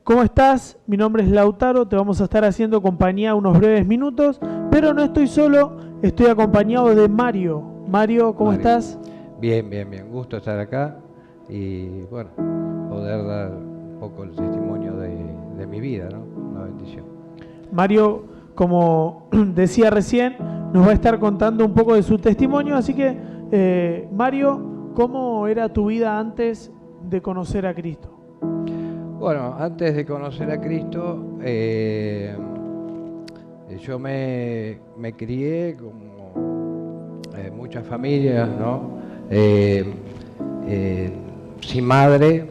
¿Cómo estás? Mi nombre es Lautaro, te vamos a estar haciendo compañía unos breves minutos, pero no estoy solo, estoy acompañado de Mario. Mario, ¿cómo Mario. estás? Bien, bien, bien. Gusto estar acá y bueno, poder dar un poco el testimonio de mi vida, ¿no? Una bendición. Mario, como decía recién, nos va a estar contando un poco de su testimonio, así que, Mario, ¿cómo era tu vida antes de conocer a Cristo? Bueno, antes de conocer a Cristo, yo me crié como muchas familias, ¿no? Eh, eh, Sin madre,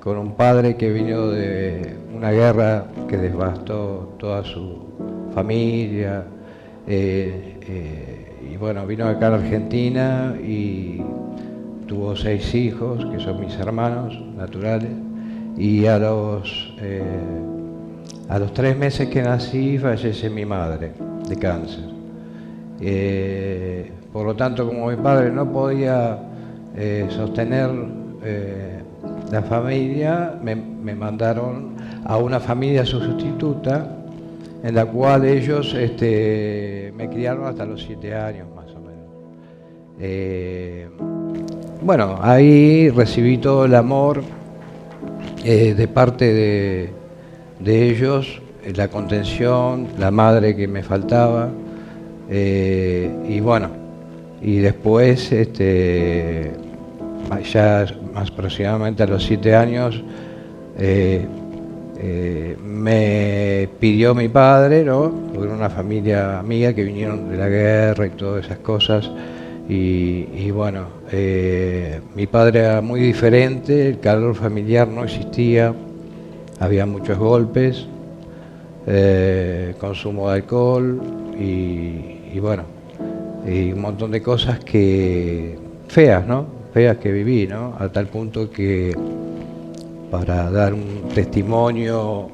con un padre que vino de una guerra que devastó toda su familia, y bueno, vino acá a la Argentina y tuvo 6 hijos, que son mis hermanos naturales, y a los 3 meses que nací fallece mi madre de cáncer. Por lo tanto, como mi padre no podía sostener la familia, me mandaron a una familia sustituta en la cual ellos me criaron hasta los 7 años más o menos. Bueno, ahí recibí todo el amor de parte de ellos, la contención, la madre que me faltaba, y bueno, y después, ya más aproximadamente a los 7 años, me pidió mi padre, ¿no? Porque era una familia amiga que vinieron de la guerra y todas esas cosas. Y bueno, mi padre era muy diferente, el calor familiar no existía, había muchos golpes, consumo de alcohol y bueno, y un montón de cosas que feas, ¿no? Feas que viví, ¿no? A tal punto que para dar un testimonio,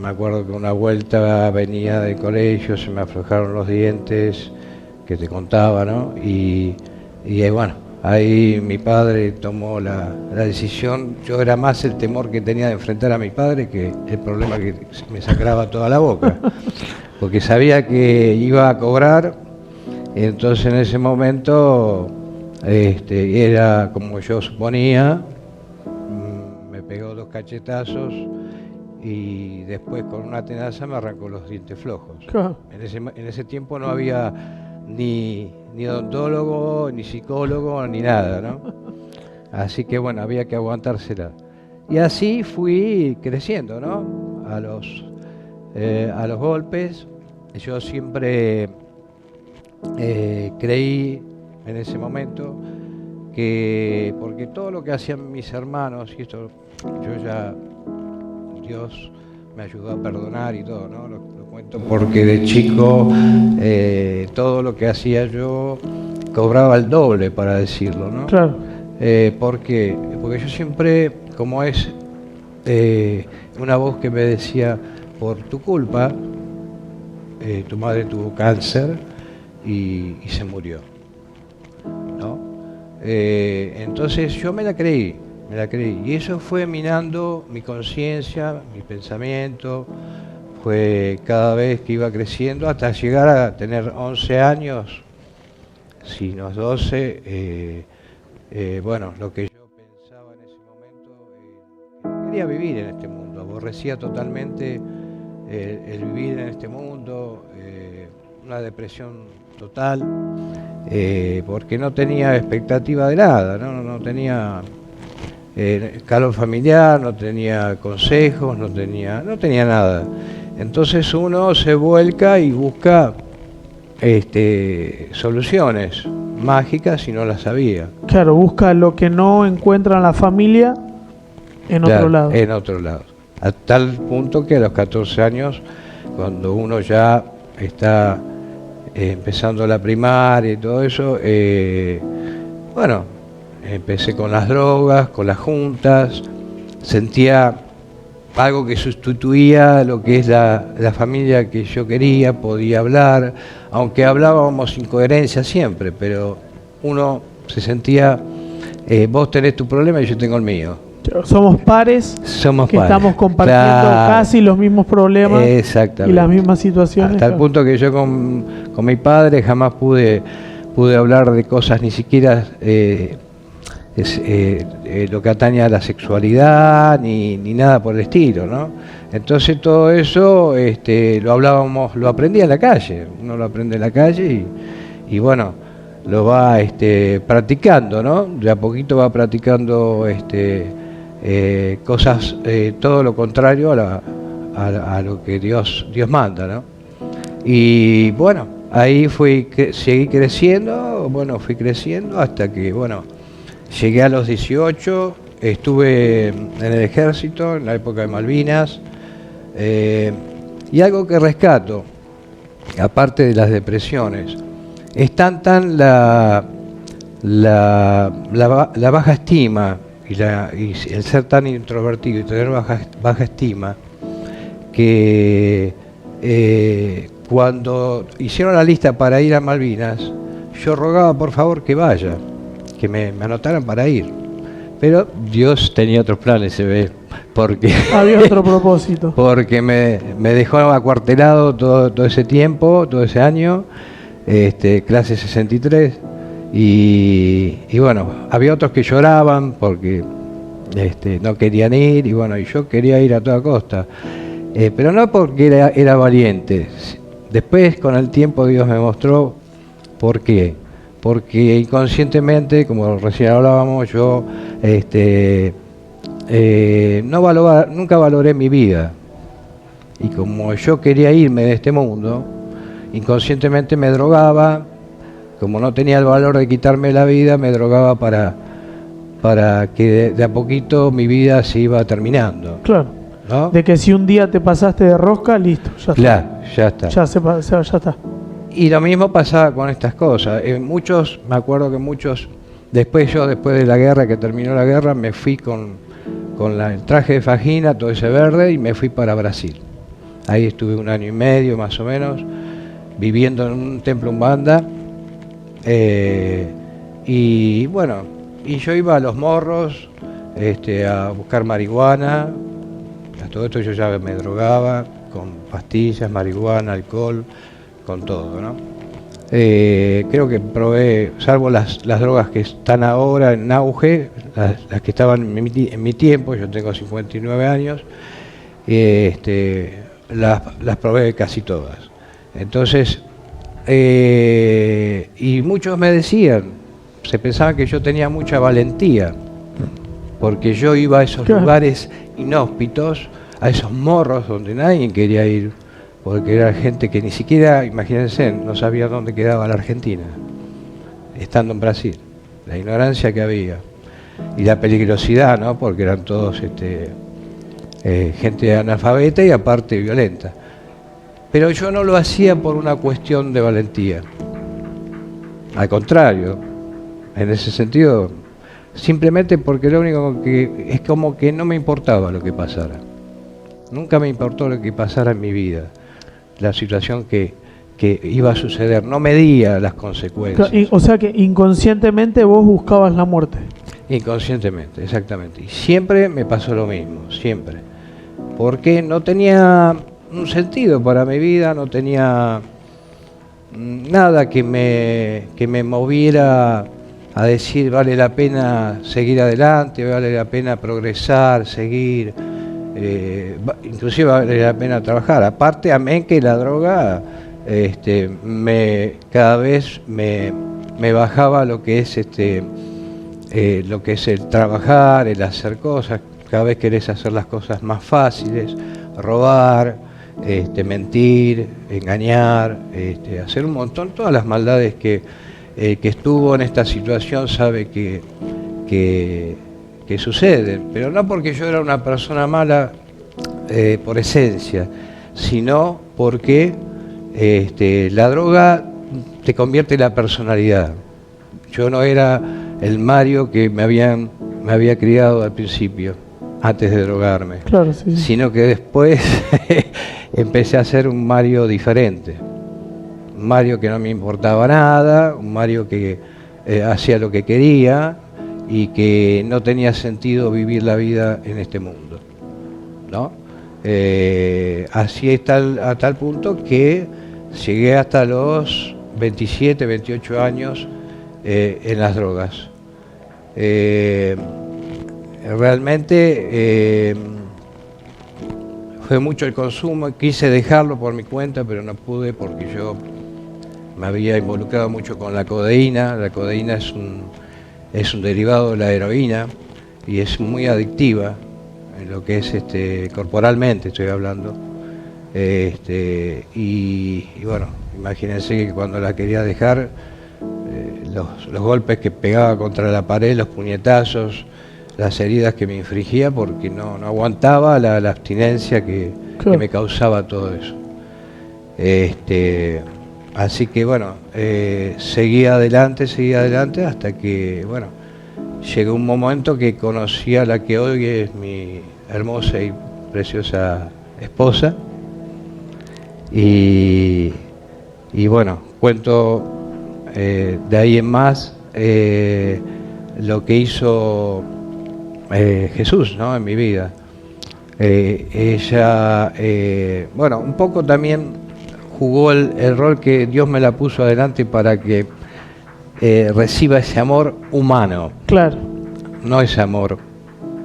me acuerdo que una vuelta venía del colegio, se me aflojaron los dientes, que te contaba, ¿no? Bueno, ahí mi padre tomó la decisión. Yo era más el temor que tenía de enfrentar a mi padre que el problema que me sacraba toda la boca, porque sabía que iba a cobrar. Entonces en ese momento era como yo suponía, me pegó 2 cachetazos y después con una tenaza me arrancó los dientes flojos. En ese tiempo no había ni odontólogo, ni psicólogo, ni nada, ¿no? Así que bueno, había que aguantársela. Y así fui creciendo, ¿no? A los golpes. Yo siempre creí en ese momento que, porque todo lo que hacían mis hermanos, y esto yo ya, Dios me ayudó a perdonar y todo, ¿no? Lo cuento porque de chico todo lo que hacía yo cobraba el doble, para decirlo, ¿no? Claro. ¿Por qué? Porque yo siempre, como es una voz que me decía, por tu culpa, tu madre tuvo cáncer y se murió, ¿no? Entonces yo me la creí, y eso fue minando mi conciencia, mi pensamiento, fue cada vez que iba creciendo hasta llegar a tener 11 años, si no 12, bueno, lo que yo pensaba en ese momento, no quería vivir en este mundo, aborrecía totalmente el vivir en este mundo, una depresión total, porque no tenía expectativa de nada, no tenía calor familiar, no tenía consejos, no tenía nada. Entonces uno se vuelca y busca soluciones mágicas y no las sabía. Claro, busca lo que no encuentra en la familia en otro lado. En otro lado. A tal punto que a los 14 años, cuando uno ya está empezando la primaria y todo eso, bueno, empecé con las drogas, con las juntas, sentía algo que sustituía lo que es la familia que yo quería, podía hablar, aunque hablábamos sin coherencia siempre, pero uno se sentía, vos tenés tu problema y yo tengo el mío. Somos pares Somos que pares. estamos compartiendo Claro. casi los mismos problemas y Exactamente. las mismas situaciones. Hasta el claro. punto que yo con mi padre jamás pude hablar de cosas ni siquiera lo que atañe a la sexualidad ni nada por el estilo, ¿no? Entonces todo eso lo aprendí en la calle, uno lo aprende en la calle y bueno, lo va practicando, ¿no? De a poquito va practicando cosas, todo lo contrario a lo que Dios manda, ¿no? Y bueno, ahí seguí creciendo, bueno, fui creciendo hasta que, bueno, llegué a los 18, estuve en el ejército en la época de Malvinas, y algo que rescato, aparte de las depresiones, es tan la baja estima y el ser tan introvertido y tener baja estima, que cuando hicieron la lista para ir a Malvinas, yo rogaba por favor que vaya, que me anotaran para ir. Pero Dios tenía otros planes, se ve, porque Había otro propósito. porque me dejó acuartelado todo ese tiempo, todo ese año, clase 63, y bueno, había otros que lloraban porque no querían ir, y bueno, y yo quería ir a toda costa, pero no porque era valiente. Después, con el tiempo, Dios me mostró por qué. Porque inconscientemente, como recién hablábamos, yo nunca valoré mi vida. Y como yo quería irme de este mundo, inconscientemente me drogaba. Como no tenía el valor de quitarme la vida, me drogaba para que de a poquito mi vida se iba terminando. Claro. ¿No? De que si un día te pasaste de rosca, listo, ya Claro, ya está. está. Ya está. Y lo mismo pasaba con estas cosas. Me acuerdo que muchos, después de la guerra, que terminó la guerra, me fui con el traje de fajina, todo ese verde, y me fui para Brasil. Ahí estuve 1 año y medio más o menos, viviendo en un templo umbanda. Y bueno, y yo iba a Los Morros a buscar marihuana. A todo esto yo ya me drogaba con pastillas, marihuana, alcohol, con todo, ¿no? Creo que probé, salvo las drogas que están ahora en auge, las que estaban en mi tiempo, yo tengo 59 años, las probé casi todas. Entonces, y muchos me decían, se pensaban que yo tenía mucha valentía, porque yo iba a esos lugares inhóspitos, a esos morros donde nadie quería ir, porque era gente que ni siquiera, imagínense, no sabía dónde quedaba la Argentina, estando en Brasil, la ignorancia que había, y la peligrosidad, ¿no? Porque eran todos gente analfabeta y aparte violenta. Pero yo no lo hacía por una cuestión de valentía, al contrario, en ese sentido, simplemente porque lo único que es como que no me importaba lo que pasara. Nunca me importó lo que pasara en mi vida, la situación que iba a suceder, no medía las consecuencias. O sea que inconscientemente vos buscabas la muerte. Inconscientemente, exactamente. Y siempre me pasó lo mismo, siempre. Porque no tenía un sentido para mi vida, no tenía nada que me moviera a decir vale la pena seguir adelante, vale la pena progresar, seguir, inclusive vale la pena trabajar. Aparte, amén, que la droga cada vez me bajaba lo que es el trabajar, el hacer cosas. Cada vez querés hacer las cosas más fáciles, robar, mentir, engañar, hacer un montón, todas las maldades que estuvo en esta situación sabe que suceden, pero no porque yo era una persona mala por esencia, sino porque la droga te convierte en la personalidad. Yo no era el Mario que me había criado al principio, antes de drogarme, Claro, sí. sino que después empecé a ser un Mario diferente. Un Mario que no me importaba nada, un Mario que hacía lo que quería, y que no tenía sentido vivir la vida en este mundo, ¿no? Así a tal punto que llegué hasta los 27, 28 años en las drogas. Realmente fue mucho el consumo, quise dejarlo por mi cuenta, pero no pude porque yo me había involucrado mucho con la codeína. La codeína es un derivado de la heroína y es muy adictiva en lo que es corporalmente, estoy hablando. Y bueno, imagínense que cuando la quería dejar, los golpes que pegaba contra la pared, los puñetazos, las heridas que me infligía, porque no aguantaba la abstinencia que me causaba todo eso. Así que bueno, seguí adelante hasta que, bueno, llegó un momento que conocí a la que hoy es mi hermosa y preciosa esposa. Y bueno, cuento de ahí en más lo que hizo Jesús, ¿no?, en mi vida. Ella, bueno, un poco también jugó el rol que Dios me la puso adelante para que reciba ese amor humano. Claro. No ese amor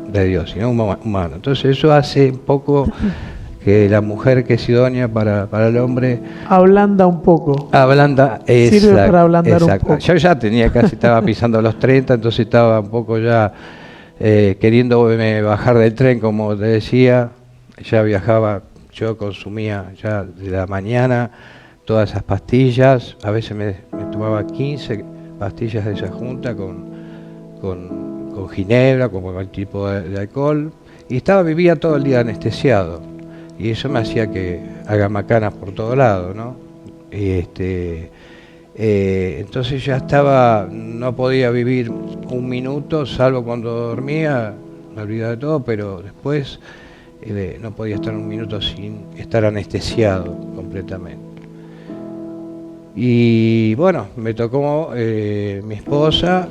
de Dios, sino humano. Entonces eso hace un poco que la mujer que es idónea para el hombre... Ablanda un poco. Ablanda, sirve para ablandar un poco. Yo ya tenía estaba pisando los 30, entonces estaba un poco ya queriendo bajar del tren, como te decía. Ya viajaba, yo consumía ya de la mañana todas esas pastillas. A veces me tomaba 15 pastillas de esa junta con ginebra, con cualquier tipo de alcohol. Y vivía todo el día anestesiado. Y eso me hacía que haga macanas por todo lado, ¿no? Entonces ya no podía vivir un minuto, salvo cuando dormía, me olvidaba de todo, pero después no podía estar un minuto sin estar anestesiado completamente. Y bueno, me tocó mi esposa,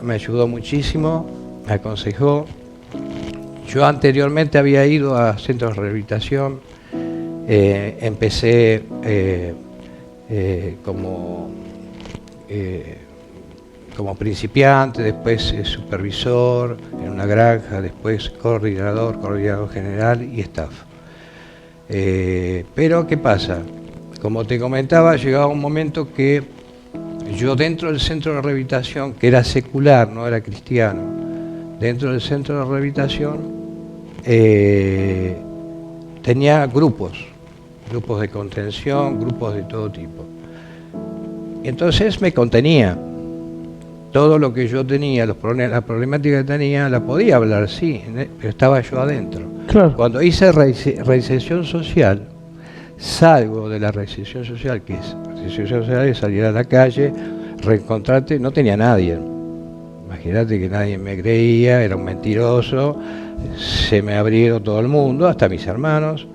me ayudó muchísimo, me aconsejó. Yo anteriormente había ido a centros de rehabilitación, empecé como principiante, después supervisor en una granja, después coordinador general y staff. Pero ¿qué pasa? Como te comentaba, llegaba un momento que yo dentro del centro de rehabilitación, que era secular, no era cristiano, dentro del centro de rehabilitación tenía grupos de contención, grupos de todo tipo. Entonces me contenía. Todo lo que yo tenía, la problemática que tenía, la podía hablar, sí, pero estaba yo adentro. Claro. Cuando hice reinserción social, salgo de la reinserción social, que es reinserción social, es salir a la calle, reencontrarte, no tenía nadie. Imagínate que nadie me creía, era un mentiroso, se me abrieron todo el mundo, hasta mis hermanos,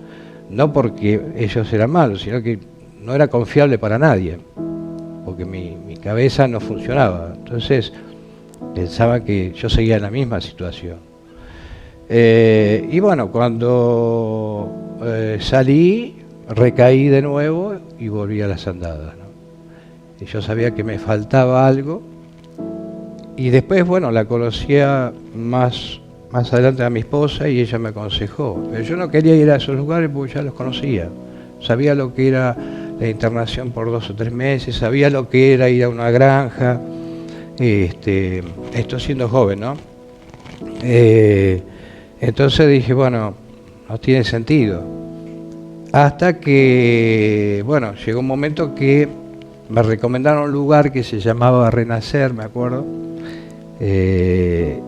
no porque ellos eran malos, sino que no era confiable para nadie, porque mi cabeza no funcionaba. Entonces pensaba que yo seguía en la misma situación. Y bueno, cuando salí, recaí de nuevo y volví a las andadas, ¿no? Y yo sabía que me faltaba algo. Y después, bueno, la conocía más adelante a mi esposa y ella me aconsejó. Pero yo no quería ir a esos lugares porque ya los conocía. Sabía lo que era la internación por 2 o 3 meses, sabía lo que era ir a una granja. Esto siendo joven, ¿no? Entonces dije, bueno, no tiene sentido. Hasta que, bueno, llegó un momento que me recomendaron un lugar que se llamaba Renacer, me acuerdo.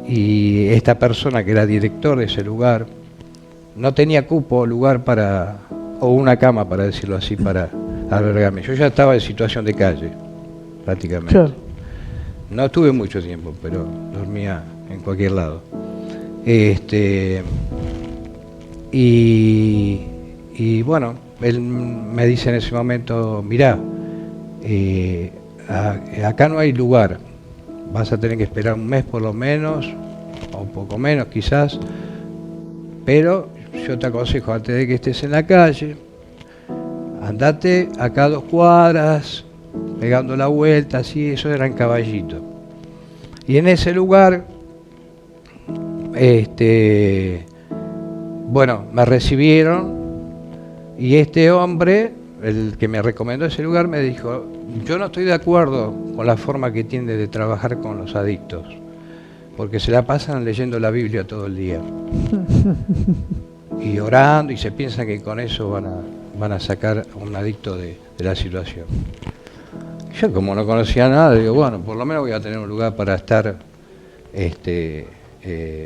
Y esta persona que era director de ese lugar no tenía cupo, lugar o una cama, para decirlo así, para albergarme. Yo ya estaba en situación de calle, prácticamente. Claro. No estuve mucho tiempo, pero dormía en cualquier lado. Y bueno, él me dice en ese momento, mirá, acá no hay lugar. vas a tener que esperar un mes por lo menos, o un poco menos quizás, pero yo te aconsejo, antes de que estés en la calle, andate acá 2 cuadras, pegando la vuelta, así, eso era en Caballito. Y en ese lugar, bueno, me recibieron, y este hombre, el que me recomendó ese lugar, me dijo: yo no estoy de acuerdo con la forma que tiene de trabajar con los adictos, porque se la pasan leyendo la Biblia todo el día y orando, y se piensan que con eso van a sacar a un adicto de la situación. Yo, como no conocía nada, digo, bueno, por lo menos voy a tener un lugar para estar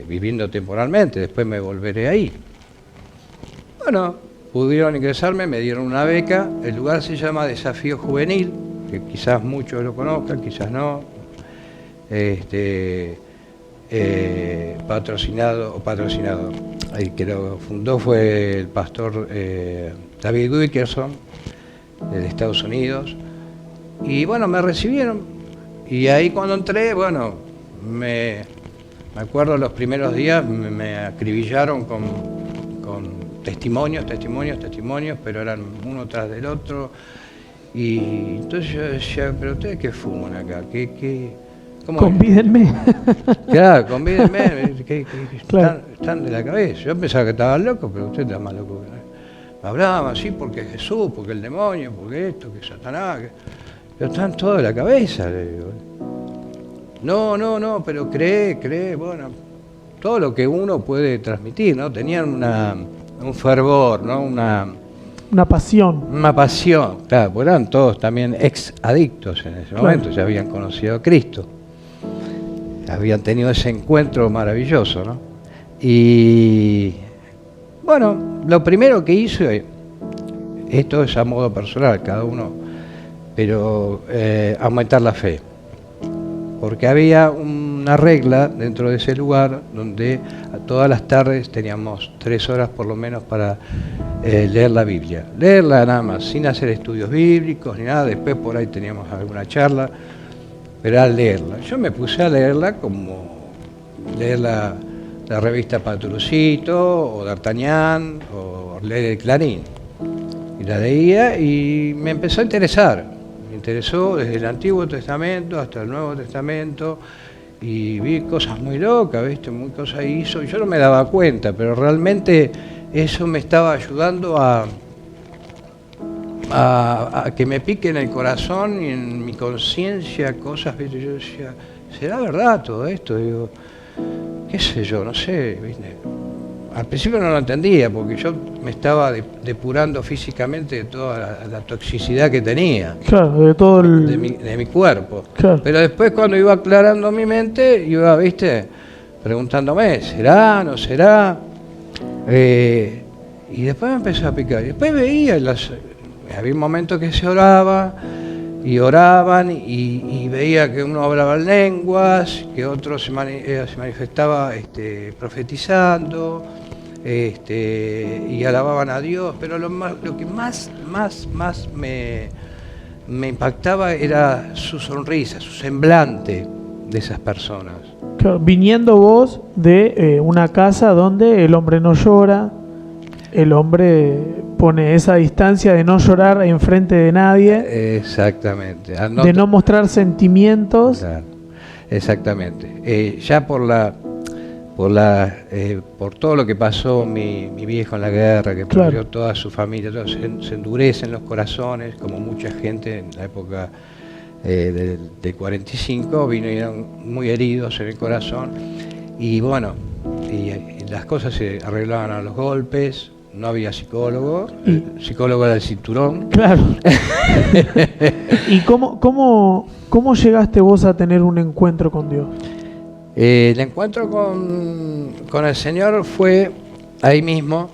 viviendo temporalmente, después me volveré ahí. Bueno, pudieron ingresarme, me dieron una beca. El lugar se llama Desafío Juvenil, que quizás muchos lo conozcan, quizás no. Patrocinador. El que lo fundó fue el pastor David Wickerson, de Estados Unidos. Y bueno, me recibieron. Y ahí cuando entré, bueno, me acuerdo los primeros días me acribillaron con testimonios, pero eran uno tras del otro. Y entonces yo decía, pero ustedes qué fuman acá, ¿cómo convídenme. Claro, convídenme, Claro. están de la cabeza. Yo pensaba que estaban locos, pero usted está más loco. Me hablaban así porque Jesús, porque el demonio, porque esto, que Satanás, pero están todos de la cabeza, le digo. No, pero cree, bueno, todo lo que uno puede transmitir, ¿no? Tenían un fervor, ¿no? Una pasión. Una pasión, claro, porque eran todos también ex adictos en ese momento, ya habían conocido a Cristo, habían tenido ese encuentro maravilloso, ¿no? Y bueno, lo primero que hice, esto es a modo personal, cada uno, pero aumentar la fe, porque había una regla dentro de ese lugar donde todas las tardes teníamos 3 horas por lo menos para leer la Biblia, leerla nada más, sin hacer estudios bíblicos ni nada. Después por ahí teníamos alguna charla, pero era leerla. Yo me puse a leerla como leer la revista Patrucito o D'Artagnan o leer el Clarín, y la leía y me empezó a interesar. Me interesó desde el Antiguo Testamento hasta el Nuevo Testamento, y vi cosas muy locas, ¿viste? Muy cosas hizo, y yo no me daba cuenta, pero realmente eso me estaba ayudando a que me pique en el corazón y en mi conciencia cosas, ¿viste? Yo decía, ¿será verdad todo esto? Digo, qué sé yo, no sé, ¿viste? Al principio no lo entendía, porque yo me estaba depurando físicamente de toda la toxicidad que tenía. Claro, de todo de mi cuerpo. Claro. Pero después, cuando iba aclarando mi mente, iba, ¿viste?, preguntándome, ¿será, no será? Y después me empezó a picar. Y después veía, había un momento que se oraba, y oraban, y veía que uno hablaba en lenguas, que otro se manifestaba profetizando, y alababan a Dios, pero lo que más me impactaba era su sonrisa, su semblante de esas personas. Claro, viniendo vos de una casa donde el hombre no llora, el hombre pone esa distancia de no llorar enfrente de nadie. Exactamente. De no mostrar sentimientos. Claro, exactamente. Ya por todo lo que pasó mi viejo en la guerra, que perdió Claro. toda su familia, se endurecen los corazones, como mucha gente en la época del 45, vinieron muy heridos en el corazón, y bueno, y las cosas se arreglaban a los golpes. No había psicólogo, el psicólogo era el cinturón. Claro. ¿Y cómo llegaste vos a tener un encuentro con Dios? El encuentro con el Señor fue ahí mismo,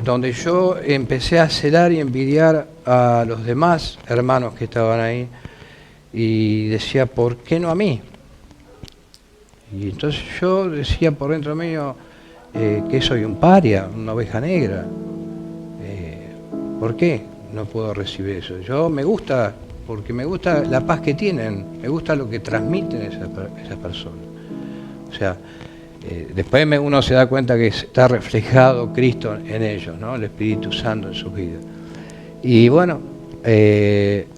donde yo empecé a celar y envidiar a los demás hermanos que estaban ahí, y decía, ¿por qué no a mí? Y entonces yo decía por dentro mío, que soy un paria, una oveja negra. ¿Por qué no puedo recibir eso? Yo me gusta porque me gusta la paz que tienen, me gusta lo que transmiten esas personas. O sea, después uno se da cuenta que está reflejado Cristo en ellos, ¿no? El Espíritu Santo en sus vidas. Y bueno,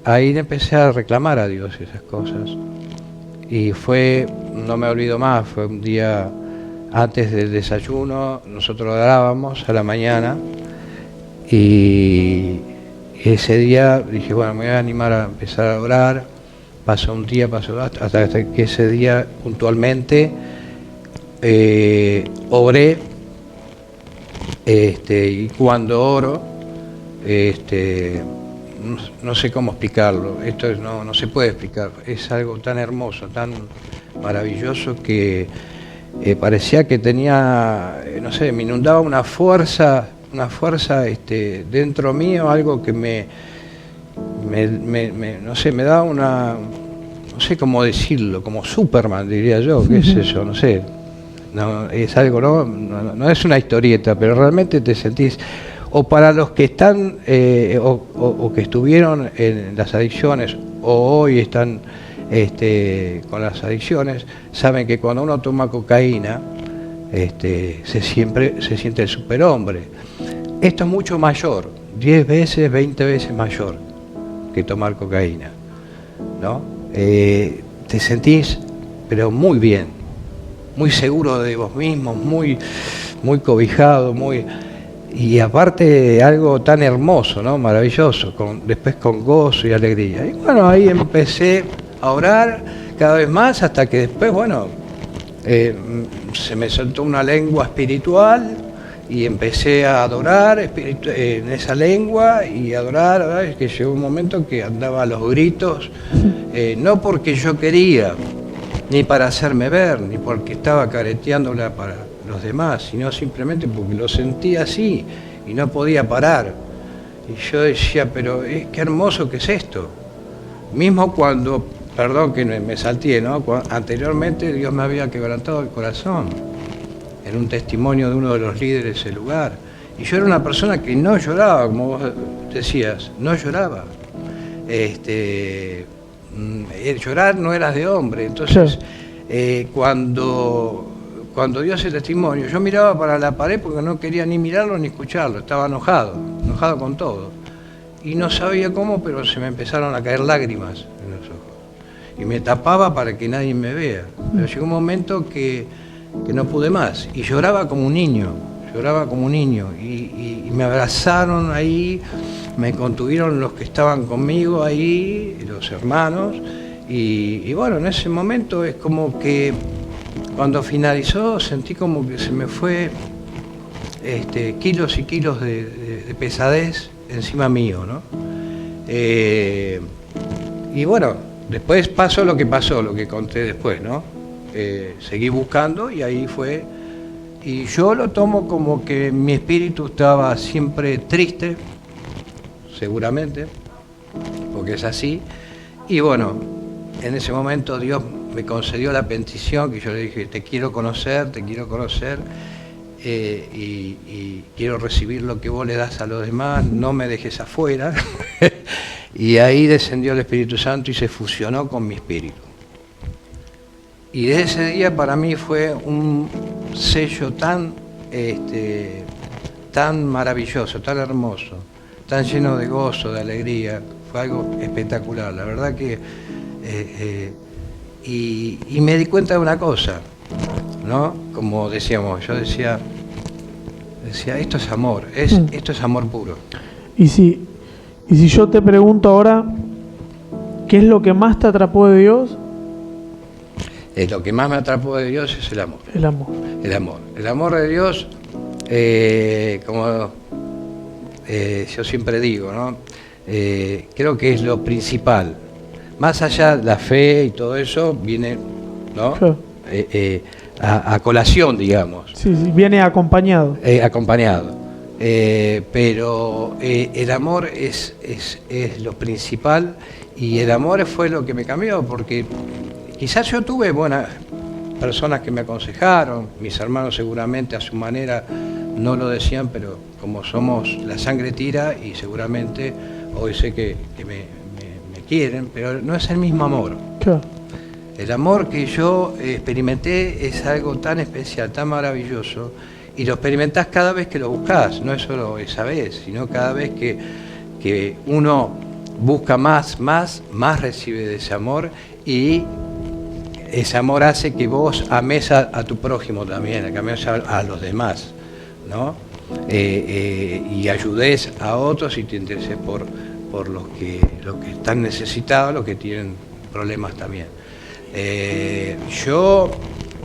ahí empecé a reclamar a Dios esas cosas. Y no me olvido más, fue un día antes del desayuno, nosotros orábamos a la mañana, y ese día dije, bueno, me voy a animar a empezar a orar. Pasó un día, pasó hasta que ese día puntualmente oré, y cuando oro, no sé cómo explicarlo, esto no se puede explicar, es algo tan hermoso, tan maravilloso que parecía que tenía, no sé, me inundaba una fuerza dentro mío, algo que no sé, me daba no sé cómo decirlo, como Superman, diría yo, qué es eso, no sé. No, es algo, no es una historieta, pero realmente te sentís, o para los que están o que estuvieron en las adicciones o hoy están con las adicciones, saben que cuando uno toma cocaína se siente el superhombre. Esto es mucho mayor, 10 veces, 20 veces mayor que tomar cocaína, ¿no? Te sentís, pero muy bien, muy seguro de vos mismo, muy cobijado, y aparte algo tan hermoso, ¿no? Maravilloso, después con gozo y alegría. Y bueno, ahí empecé a orar cada vez más hasta que después, bueno, se me soltó una lengua espiritual y empecé a adorar en esa lengua y adorar, es que llegó un momento que andaba a los gritos, no porque yo quería, ni para hacerme ver, ni porque estaba careteándola para los demás, sino simplemente porque lo sentía así y no podía parar. Y yo decía, pero qué hermoso que es esto. Mismo cuando, perdón que me salté, ¿no? Anteriormente Dios me había quebrantado el corazón, en un testimonio de uno de los líderes del lugar. Y yo era una persona que no lloraba, como vos decías, no lloraba. Llorar no era de hombre. Entonces, cuando dio ese testimonio, yo miraba para la pared porque no quería ni mirarlo ni escucharlo, estaba enojado con todo. Y no sabía cómo, pero se me empezaron a caer lágrimas en los ojos. Y me tapaba para que nadie me vea. Pero llegó un momento que no pude más. Y lloraba como un niño. Y me abrazaron ahí, me contuvieron los que estaban conmigo ahí, los hermanos. Y bueno, en ese momento es como que cuando finalizó sentí como que se me fue kilos y kilos de pesadez encima mío, ¿no? Y bueno, después pasó lo que conté después, ¿no? Seguí buscando y ahí fue. Y yo lo tomo como que mi espíritu estaba siempre triste, seguramente, porque es así. Y bueno, en ese momento Dios me concedió la petición que yo le dije, te quiero conocer, y quiero recibir lo que vos le das a los demás, no me dejes afuera. Y ahí descendió el Espíritu Santo y se fusionó con mi espíritu. Y desde ese día para mí fue un sello tan maravilloso, tan hermoso, tan lleno de gozo, de alegría. Fue algo espectacular, la verdad que... y me di cuenta de una cosa, ¿no? Como decíamos, yo decía, esto es amor, esto es amor puro. Y si yo te pregunto ahora, ¿qué es lo que más te atrapó de Dios? Lo que más me atrapó de Dios es el amor. El amor. El amor de Dios, como yo siempre digo, ¿no? Creo que es lo principal. Más allá de la fe y todo eso, viene, ¿no? Claro. A colación, digamos. Sí, viene acompañado. Acompañado. Pero el amor es lo principal, y el amor fue lo que me cambió, porque quizás yo tuve buenas personas que me aconsejaron, mis hermanos seguramente a su manera no lo decían, pero como somos, la sangre tira, y seguramente hoy sé que me quieren, pero no es el mismo amor. Claro. El amor que yo experimenté es algo tan especial, tan maravilloso, y lo experimentás cada vez que lo buscás, no es solo esa vez, sino cada vez que uno busca más recibe de ese amor, y ese amor hace que vos ames a tu prójimo también, que ames a los demás, ¿no? Y ayudes a otros y te intereses por los que están necesitados, los que tienen problemas también. Yo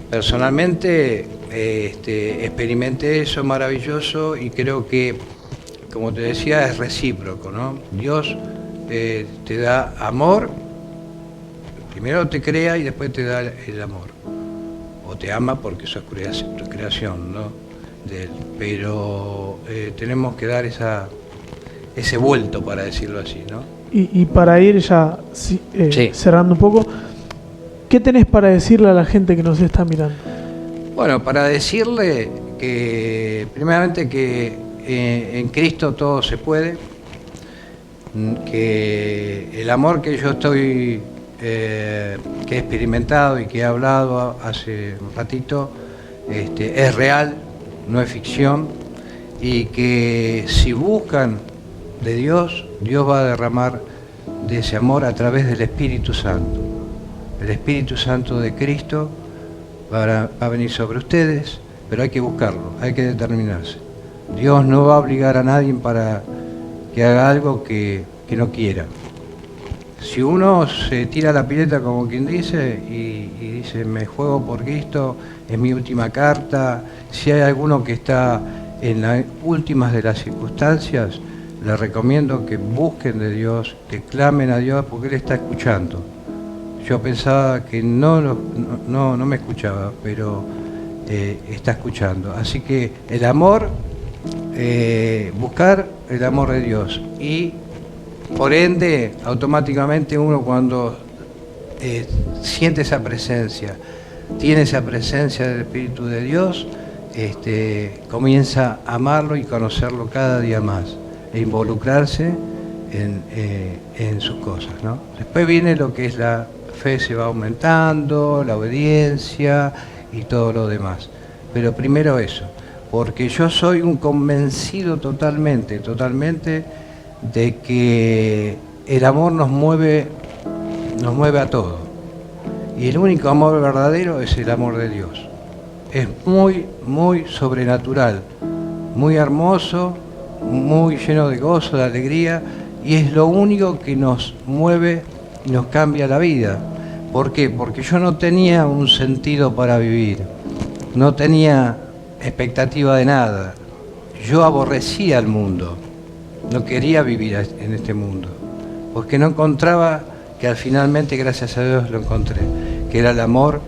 personalmente experimenté eso maravilloso, y creo que, como te decía, es recíproco, ¿no? Dios te da amor, primero te crea y después te da el amor, o te ama porque eso es creación, ¿no? De él. Pero tenemos que dar ese vuelto, para decirlo así, ¿no? Y para ir ya Sí. cerrando un poco, ¿qué tenés para decirle a la gente que nos está mirando? Bueno, para decirle que, primeramente, que en Cristo todo se puede, que el amor que yo estoy, que he experimentado y que he hablado hace un ratito, es real, no es ficción, y que si buscan de Dios, Dios va a derramar de ese amor a través del Espíritu Santo. El Espíritu Santo de Cristo va a venir sobre ustedes, pero hay que buscarlo, hay que determinarse. Dios no va a obligar a nadie para que haga algo que no quiera. Si uno se tira la pileta, como quien dice, y dice, me juego por Cristo, es mi última carta, si hay alguno que está en las últimas de las circunstancias, les recomiendo que busquen de Dios, que clamen a Dios, porque Él está escuchando. Yo pensaba que no me escuchaba, pero está escuchando. Así que el amor, buscar el amor de Dios, y por ende, automáticamente uno, cuando siente esa presencia, tiene esa presencia del Espíritu de Dios, comienza a amarlo y conocerlo cada día más, e involucrarse en sus cosas, ¿no? Después viene lo que es la fe, se va aumentando, la obediencia y todo lo demás. Pero primero eso, porque yo soy un convencido totalmente de que el amor nos mueve a todos. Y el único amor verdadero es el amor de Dios. Es muy sobrenatural, muy hermoso, muy lleno de gozo, de alegría, y es lo único que nos mueve y nos cambia la vida. ¿Por qué? Porque yo no tenía un sentido para vivir, no tenía expectativa de nada. Yo aborrecía el mundo, no quería vivir en este mundo, porque no encontraba, que finalmente, gracias a Dios, lo encontré, que era el amor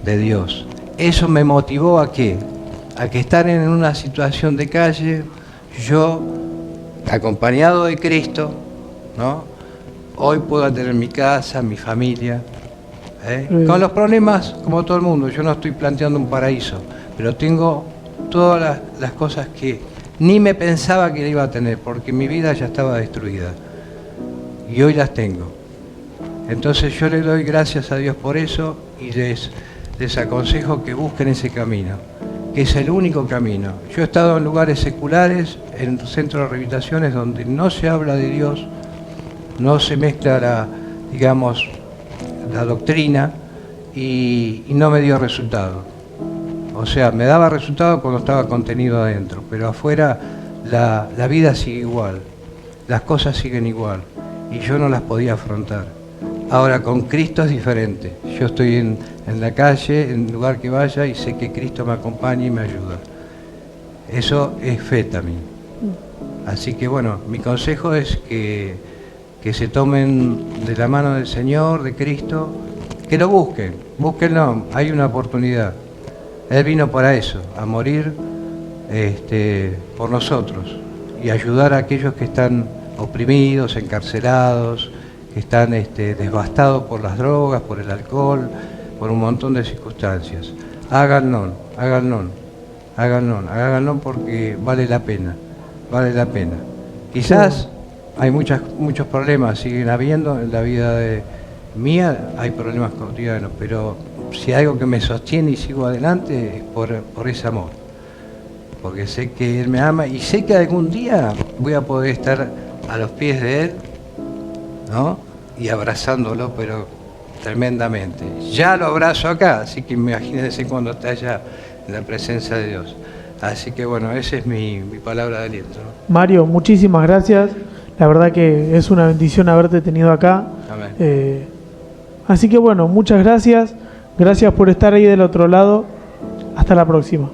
de Dios. Eso me motivó a qué, a que estar en una situación de calle, yo, acompañado de Cristo, ¿no? Hoy puedo tener mi casa, mi familia, con los problemas como todo el mundo. Yo no estoy planteando un paraíso, pero tengo todas las cosas que ni me pensaba que iba a tener, porque mi vida ya estaba destruida, y hoy las tengo. Entonces yo le doy gracias a Dios por eso, y les aconsejo que busquen ese camino, que es el único camino. Yo he estado en lugares seculares, en centros de rehabilitaciones, donde no se habla de Dios, no se mezcla la doctrina, y no me dio resultado. O sea, me daba resultado cuando estaba contenido adentro, pero afuera la vida sigue igual, las cosas siguen igual, y yo no las podía afrontar. Ahora con Cristo es diferente. Yo estoy en la calle, en el lugar que vaya, y sé que Cristo me acompaña y me ayuda. Eso es fe también. Así que bueno, mi consejo es que se tomen de la mano del Señor, de Cristo, que lo búsquenlo, hay una oportunidad. Él vino para eso, a morir por nosotros, y ayudar a aquellos que están oprimidos, encarcelados, que están devastados por las drogas, por el alcohol, por un montón de circunstancias. Háganlo porque vale la pena. Quizás hay muchos problemas, siguen habiendo en la vida mía, hay problemas cotidianos, pero si hay algo que me sostiene y sigo adelante es por ese amor. Porque sé que Él me ama y sé que algún día voy a poder estar a los pies de Él, ¿no? Y abrazándolo, pero tremendamente. Ya lo abrazo acá, así que imagínense cuando está allá en la presencia de Dios. Así que bueno, esa es mi palabra de aliento, ¿no? Mario, muchísimas gracias. La verdad que es una bendición haberte tenido acá. Amén. Así que bueno, muchas gracias. Gracias por estar ahí del otro lado. Hasta la próxima.